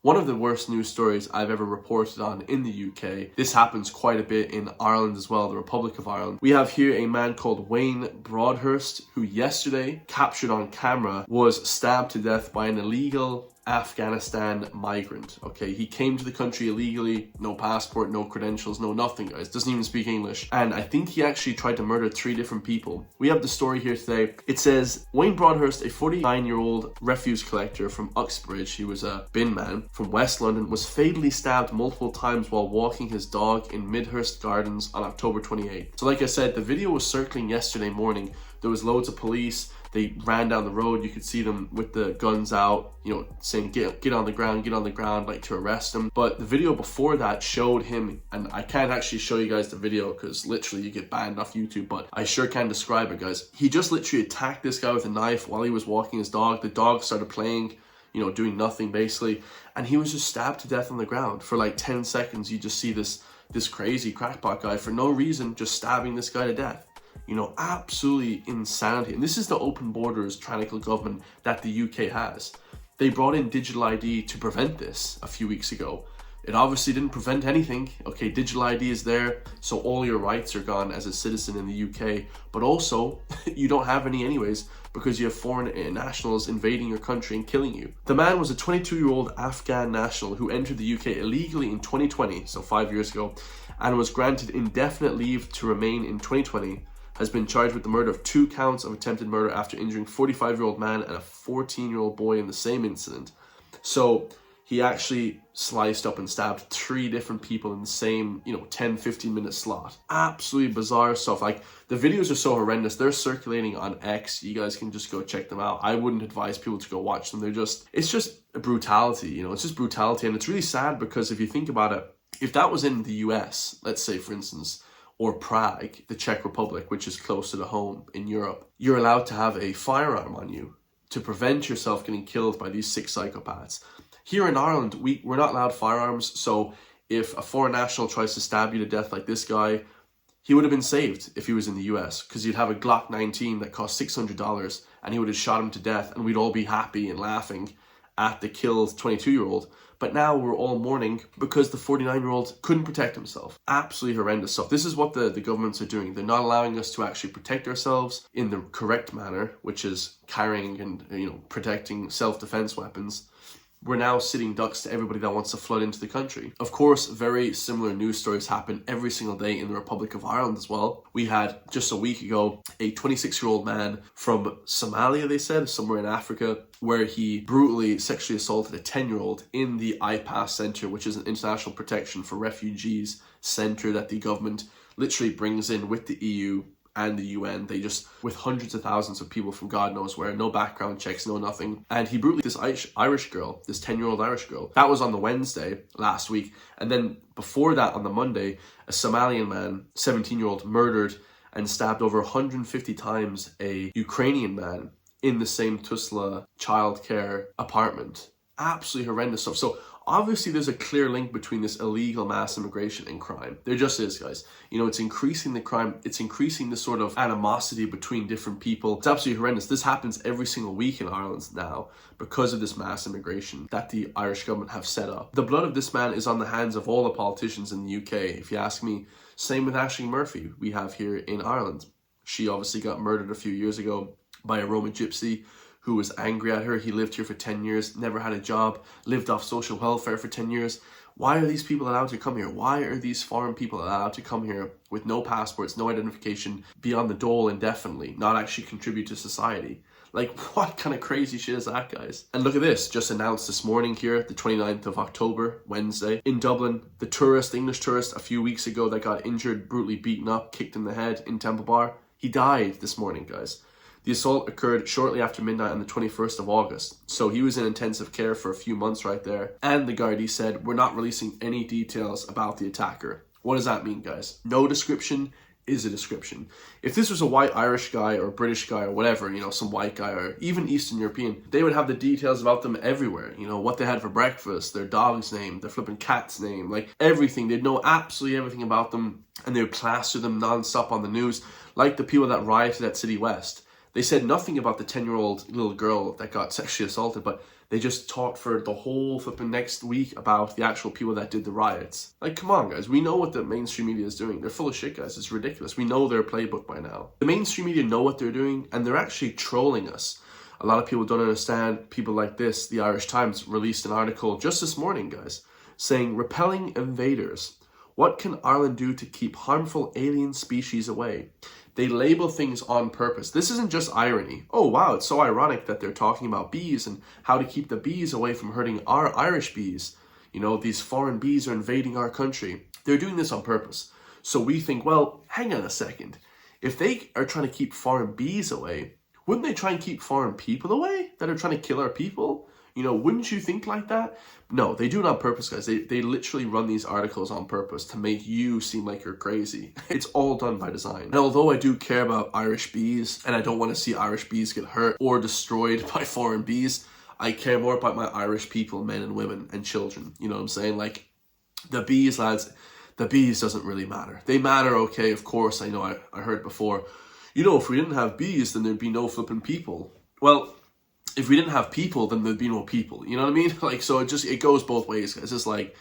One of the worst news stories I've ever reported on in the UK. This happens quite a bit in Ireland as well, the Republic of Ireland. We have here a man called Wayne Broadhurst, who yesterday, captured on camera, was stabbed to death by an illegal Afghanistan migrant. Okay, he came to the country illegally, no passport, no credentials, no nothing, guys. Doesn't even speak English. And I think he actually tried to murder 3 different people. We have the story here today. It says, Wayne Broadhurst, a 49-year-old refuse collector from Uxbridge, he was a bin man from West London, was fatally stabbed multiple times while walking his dog in Midhurst Gardens on October 28th. So like I said, the video was circling yesterday morning. There was loads of police. They ran down the road. You could see them with the guns out, you know, saying, get on the ground, like to arrest him. But the video before that showed him, and I can't actually show you guys the video because literally you get banned off YouTube, but I sure can describe it, guys. He just literally attacked this guy with a knife while he was walking his dog. The dog started playing, you know, doing nothing basically, and he was just stabbed to death on the ground. For like 10 seconds, you just see this crazy crackpot guy for no reason just stabbing this guy to death. You know, absolutely insanity. And this is the open borders tyrannical government that the UK has. They brought in digital ID to prevent this a few weeks ago. It obviously didn't prevent anything. Okay, digital ID is there, so all your rights are gone as a citizen in the UK. But also, you don't have any anyways because you have foreign nationals invading your country and killing you. The man was a 22-year-old Afghan national who entered the UK illegally in 2020, so 5 years ago, and was granted indefinite leave to remain in 2020. Has been charged with the murder of 2 counts of attempted murder after injuring a 45-year-old man and a 14-year-old boy in the same incident. So he actually sliced up and stabbed 3 different people in the same, 10-15 minute slot. Absolutely bizarre stuff. Like, the videos are so horrendous. They're circulating on X. You guys can just go check them out. I wouldn't advise people to go watch them. It's just brutality, it's just brutality. And it's really sad because if you think about it, if that was in the US, let's say for instance, or Prague, the Czech Republic, which is closer to home in Europe, you're allowed to have a firearm on you to prevent yourself getting killed by these 6 psychopaths. Here in Ireland, we're not allowed firearms, so if a foreign national tries to stab you to death like this guy, he would have been saved if he was in the US, because you'd have a Glock 19 that cost $600 and he would have shot him to death and we'd all be happy and laughing at the killed 22-year-old. But now we're all mourning because the 49-year-old couldn't protect himself. Absolutely horrendous stuff. This is what the governments are doing. They're not allowing us to actually protect ourselves in the correct manner, which is carrying and protecting self-defense weapons. We're now sitting ducks to everybody that wants to flood into the country. Of course, very similar news stories happen every single day in the Republic of Ireland as well. We had, just a week ago, a 26-year-old man from Somalia, they said, somewhere in Africa, where he brutally sexually assaulted a 10-year-old in the IPAS Centre, which is an international protection for refugees centre that the government literally brings in with the EU and the UN. They just, with hundreds of thousands of people from God knows where, no background checks, no nothing. And he brutally, this Irish girl, this 10-year-old Irish girl, that was on the Wednesday last week. And then before that, on the Monday, a Somalian man, 17-year-old, murdered and stabbed over 150 times a Ukrainian man in the same Tuzla childcare apartment. Absolutely horrendous stuff. So obviously there's a clear link between this illegal mass immigration and crime. There just is, guys. It's increasing the crime. It's increasing the sort of animosity between different people. It's absolutely horrendous. This happens every single week in Ireland now because of this mass immigration that the Irish government have set up. The blood of this man is on the hands of all the politicians in the UK, if you ask me. Same with Aisling Murphy we have here in Ireland. She obviously got murdered a few years ago by a Roma gypsy who was angry at her. He lived here for 10 years, never had a job, lived off social welfare for 10 years. Why are these people allowed to come here? Why are these foreign people allowed to come here with no passports, no identification, be on the dole indefinitely, not actually contribute to society? Like, what kind of crazy shit is that, guys? And look at this, just announced this morning here, the 29th of October, Wednesday, in Dublin, the English tourist a few weeks ago that got injured, brutally beaten up, kicked in the head in Temple Bar, he died this morning, guys. The assault occurred shortly after midnight on the 21st of August, so he was in intensive care for a few months right there. And the Gardaí said, we're not releasing any details about the attacker. What does that mean, guys? No description is a description. If this was a white Irish guy or British guy or whatever, some white guy or even Eastern European, they would have the details about them everywhere. What they had for breakfast, their dog's name, their flipping cat's name, like everything. They'd know absolutely everything about them, and they would plaster them nonstop on the news, like the people that rioted at City West. They said nothing about the 10-year-old little girl that got sexually assaulted, but They just talked for the whole flipping next week about the actual people that did the riots. Like, come on, guys. We know what the mainstream media is doing. They're full of shit, guys. It's ridiculous. We know their playbook by now. The mainstream media know what they're doing, and they're actually trolling us. A lot of people don't understand people like this. The Irish Times released an article just this morning, guys, saying, repelling invaders. What can Ireland do to keep harmful alien species away? They label things on purpose. This isn't just irony. Oh, wow, it's so ironic that they're talking about bees and how to keep the bees away from hurting our Irish bees. You know, these foreign bees are invading our country. They're doing this on purpose. So we think, well, hang on a second. If they are trying to keep foreign bees away, wouldn't they try and keep foreign people away that are trying to kill our people? You know, wouldn't you think like that? No, they do it on purpose, guys. They literally run these articles on purpose to make you seem like you're crazy. It's all done by design. And although I do care about Irish bees, and I don't want to see Irish bees get hurt or destroyed by foreign bees, I care more about my Irish people, men and women and children. You know what I'm saying? Like, the bees, lads, the bees doesn't really matter. They matter, okay, of course. I know I heard before, you know, if we didn't have bees, then there'd be no flipping people. Well, if we didn't have people, then there'd be no people. You know what I mean? Like, so it goes both ways, guys. It's like,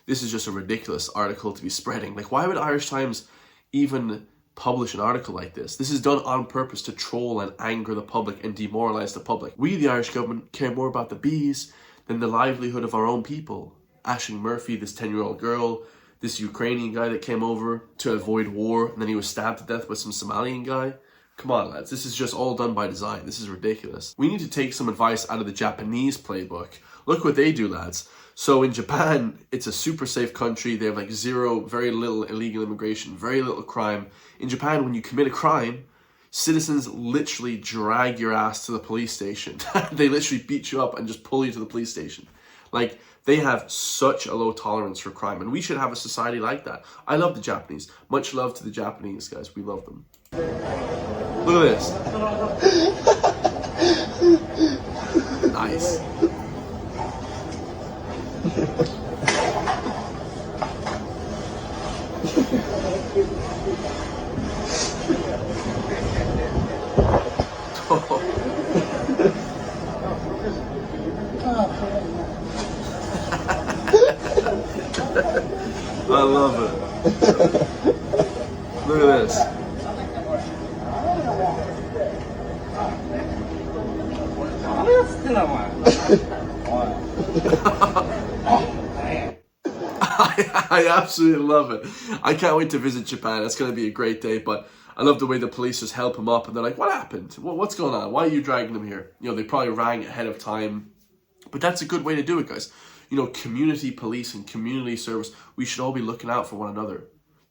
this is just a ridiculous article to be spreading. Like, why would Irish Times even publish an article like this? This is done on purpose to troll and anger the public and demoralize the public. We, the Irish government, care more about the bees than the livelihood of our own people. Aisling Murphy, this 10-year-old girl, this Ukrainian guy that came over to avoid war, and then he was stabbed to death by some Somalian guy. Come on, lads. This is just all done by design. This is ridiculous. We need to take some advice out of the Japanese playbook. Look what they do, lads. So in Japan, it's a super safe country. They have like very little illegal immigration, very little crime. In Japan, when you commit a crime, citizens literally drag your ass to the police station. They literally beat you up and just pull you to the police station. Like, they have such a low tolerance for crime, and we should have a society like that. I love the Japanese. Much love to the Japanese, guys. We love them. Look at this. Nice. I love it. Look at this. I absolutely love it. I can't wait to visit Japan. It's going to be a great day, but I love the way the police just help him up and they're like, what happened? What's going on? Why are you dragging him here? You know, they probably rang ahead of time, but that's a good way to do it, guys. You know, community police and community service, we should all be looking out for one another.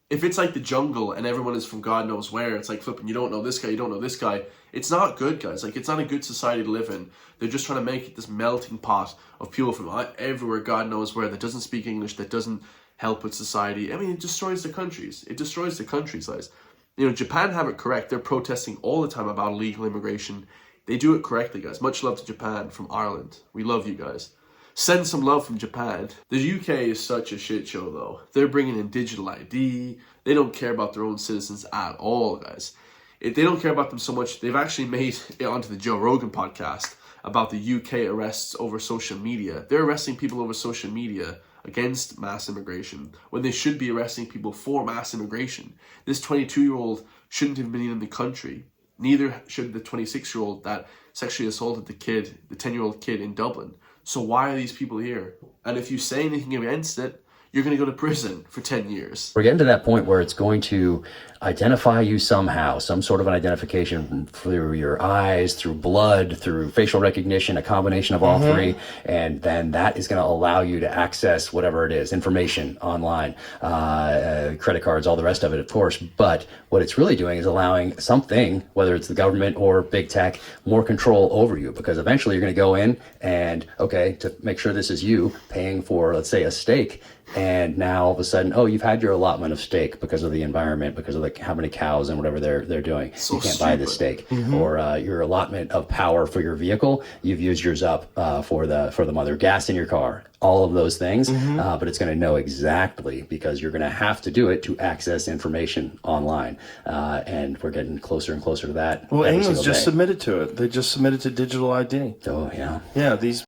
If it's like the jungle and everyone is from God knows where, it's like flipping, you don't know this guy, you don't know this guy. It's not good, guys. Like, it's not a good society to live in. They're just trying to make it this melting pot of people from everywhere, God knows where, that doesn't speak English, that doesn't help with society. I mean, it destroys the countries. It destroys the countries, guys. You know, Japan have it correct. They're protesting all the time about illegal immigration. They do it correctly, guys. Much love to Japan from Ireland. We love you guys. Send some love from Japan. The UK is such a shit show, though. They're bringing in digital ID. They don't care about their own citizens at all, guys. They don't care about them so much. They've actually made it onto the Joe Rogan podcast about the UK arrests over social media. They're arresting people over social media against mass immigration when they should be arresting people for mass immigration. This 22-year-old shouldn't have been in the country. Neither should the 26-year-old that sexually assaulted the 10-year-old kid in Dublin. So why are these people here? And if you say anything against it, you're going to go to prison for 10 years. We're getting to that point where it's going to identify you somehow, some sort of an identification through your eyes, through blood, through facial recognition, a combination of all three. And then that is going to allow you to access whatever it is, information online, credit cards, all the rest of it, of course. But what it's really doing is allowing something, whether it's the government or big tech, more control over you, because eventually you're going to go in and, okay, to make sure this is you paying for, let's say, a steak. And now all of a sudden, oh, you've had your allotment of steak because of the environment, because of how many cows and whatever they're doing. So you can't buy this steak. Or your allotment of power for your vehicle, you've used yours up for the mother. Gas in your car, all of those things. But it's going to know exactly, because you're going to have to do it to access information online. And we're getting closer and closer to that. Well, England's just submitted to it. They just submitted to digital ID. Oh, yeah. Yeah, these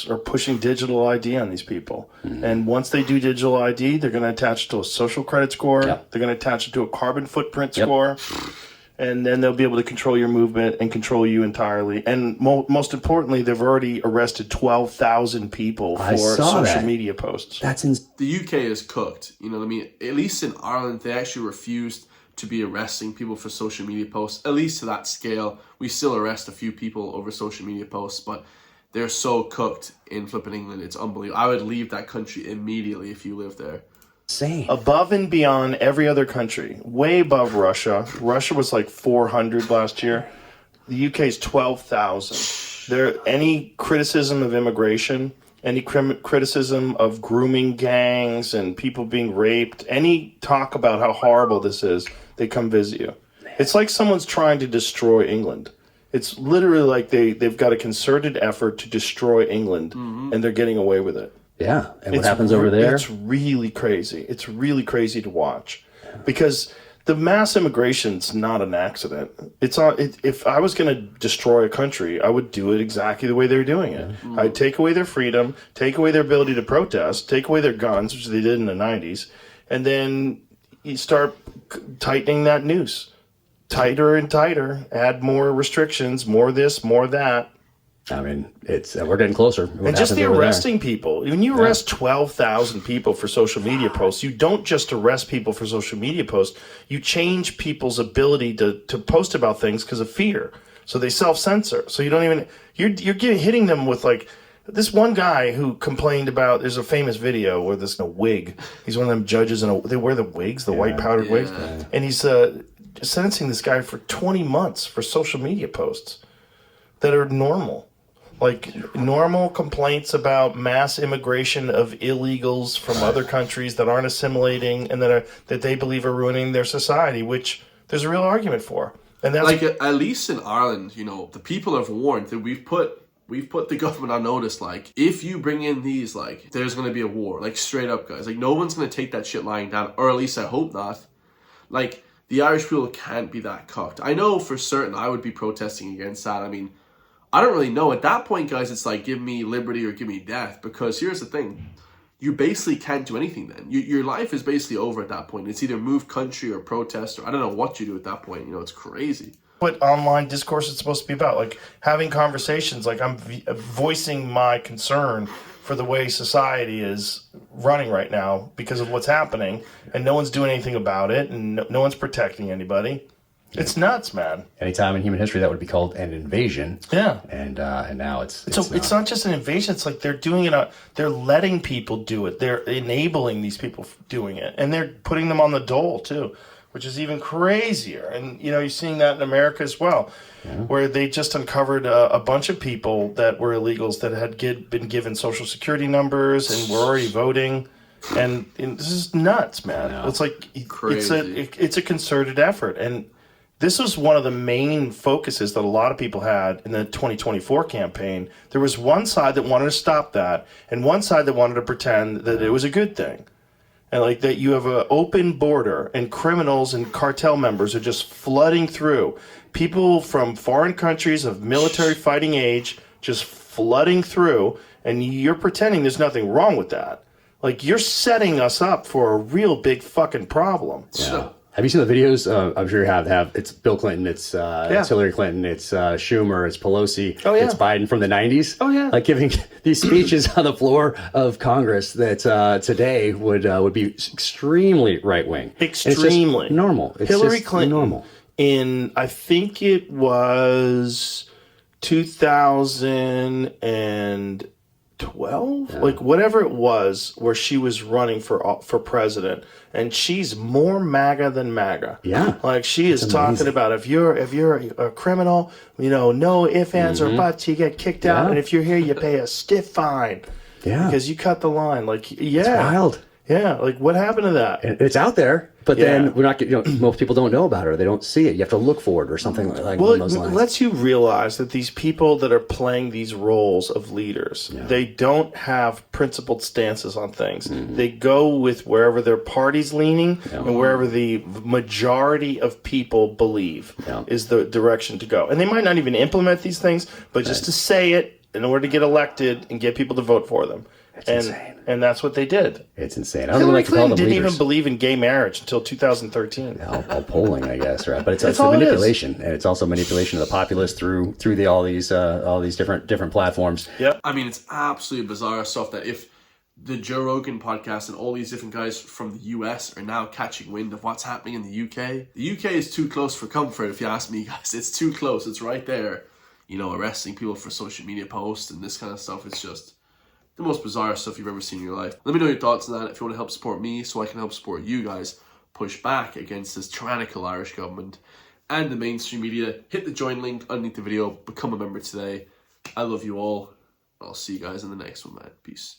are pushing digital ID on these people. And once they do digital ID, they're going to attach it to a social credit score. Yep. They're going to attach it to a carbon footprint score. And then they'll be able to control your movement and control you entirely. And most importantly, they've already arrested 12,000 people for social media posts. That's The UK is cooked. You know what I mean? At least in Ireland, they actually refused to be arresting people for social media posts, at least to that scale. We still arrest a few people over social media posts, but they're so cooked in flipping England. It's unbelievable. I would leave that country immediately if you lived there. insane. Above and beyond every other country, way above Russia. Russia was like 400 last year. The UK is 12,000. Any criticism of immigration, any criticism of grooming gangs and people being raped, any talk about how horrible this is, they come visit you. It's like someone's trying to destroy England. It's literally like they've got a concerted effort to destroy England, and they're getting away with it. Yeah, and what happens over there? It's really crazy. It's really crazy to watch, because the mass immigration's not an accident. If I was going to destroy a country, I would do it exactly the way they're doing it. I'd take away their freedom, take away their ability to protest, take away their guns, which they did in the 90s, and then you start tightening that noose. Tighter and tighter, add more restrictions, more this, more that. I mean, we're getting closer. And just the arresting people. When you arrest 12,000 people for social media posts, you don't just arrest people for social media posts. You change people's ability to post about things because of fear. So they self-censor. So you don't even... You're hitting them with, like... This one guy who complained about... There's a famous video where there's a wig. He's one of them judges, and they wear the wigs, the white powdered wigs. And he's sentencing this guy for 20 months for social media posts that are normal. Like normal complaints about mass immigration of illegals from other countries that aren't assimilating and that they believe are ruining their society, which there's a real argument for. And that's like at least in Ireland, you know, the people have warned that we've put the government on notice. Like, if you bring in these, like, there's going to be a war. Like, straight up, guys. Like, no one's going to take that shit lying down, or at least I hope not. Like, the Irish people can't be that cocked. I know for certain I would be protesting against that. I mean, I don't really know. At that point, guys, it's like, give me liberty or give me death. Because here's the thing. You basically can't do anything then. Your life is basically over at that point. It's either move country or protest, or I don't know what you do at that point. You know, it's crazy. What online discourse is supposed to be about. Like, having conversations. Like, I'm voicing my concern for the way society is running right now because of what's happening, and no one's doing anything about it, and no one's protecting anybody. It's nuts, man. Anytime in human history that would be called an invasion. Yeah. And now it's not just an invasion. It's like they're doing it. They're letting people do it. They're enabling these people doing it, and they're putting them on the dole too, which is even crazier. And, you know, you're seeing that in America as well, where they just uncovered a bunch of people that were illegals that had been given social security numbers and were already voting. And this is nuts, man. It's like, it's a concerted effort. And this was one of the main focuses that a lot of people had in the 2024 campaign. There was one side that wanted to stop that, and one side that wanted to pretend that it was a good thing. And like that you have an open border and criminals and cartel members are just flooding through. People from foreign countries of military fighting age just flooding through, and you're pretending there's nothing wrong with that. Like, you're setting us up for a real big fucking problem. Yeah. Have you seen the videos? I'm sure you have. It's Bill Clinton, it's Hillary Clinton, it's Schumer, it's Pelosi, it's Biden from the 90s. Oh, yeah. Like giving these speeches on the floor of Congress that today would be extremely right-wing. Extremely. It's normal. It's Hillary Clinton, normal. In, I think it was 2012, like whatever it was, where she was running for president, and she's more MAGA than MAGA. Yeah, like she is talking about if you're a criminal, you know, no ifs, ands, or buts, you get kicked out, and if you're here, you pay a stiff fine. Yeah, because you cut the line. Like, it's wild. Yeah, like what happened to that? It's out there, but then we're not. Most people don't know about it. Or they don't see it. You have to look for it or something like along those lines. It lets you realize that these people that are playing these roles of leaders, they don't have principled stances on things. They go with wherever their party's leaning and wherever the majority of people believe is the direction to go. And they might not even implement these things, but just to say it in order to get elected and get people to vote for them. Insane. And that's what they did. It's insane. I don't even Hillary like to call Clinton them didn't leaders. even believe in gay marriage until 2013. All polling, I guess, right? But it's That's a all it is. manipulation, and it's also manipulation of the populace through all these different platforms. Yep. I mean, it's absolutely bizarre stuff that if the Joe Rogan podcast and all these different guys from the US are now catching wind of what's happening in the UK. The UK is too close for comfort, if you ask me, guys. It's too close. It's right there. You know, arresting people for social media posts and this kind of stuff. It's just the most bizarre stuff you've ever seen in your life. Let me know your thoughts on that if you want to help support me so I can help support you guys push back against this tyrannical Irish government and the mainstream media. Hit the join link underneath the video. Become a member today. I love you all. I'll see you guys in the next one, man. Peace.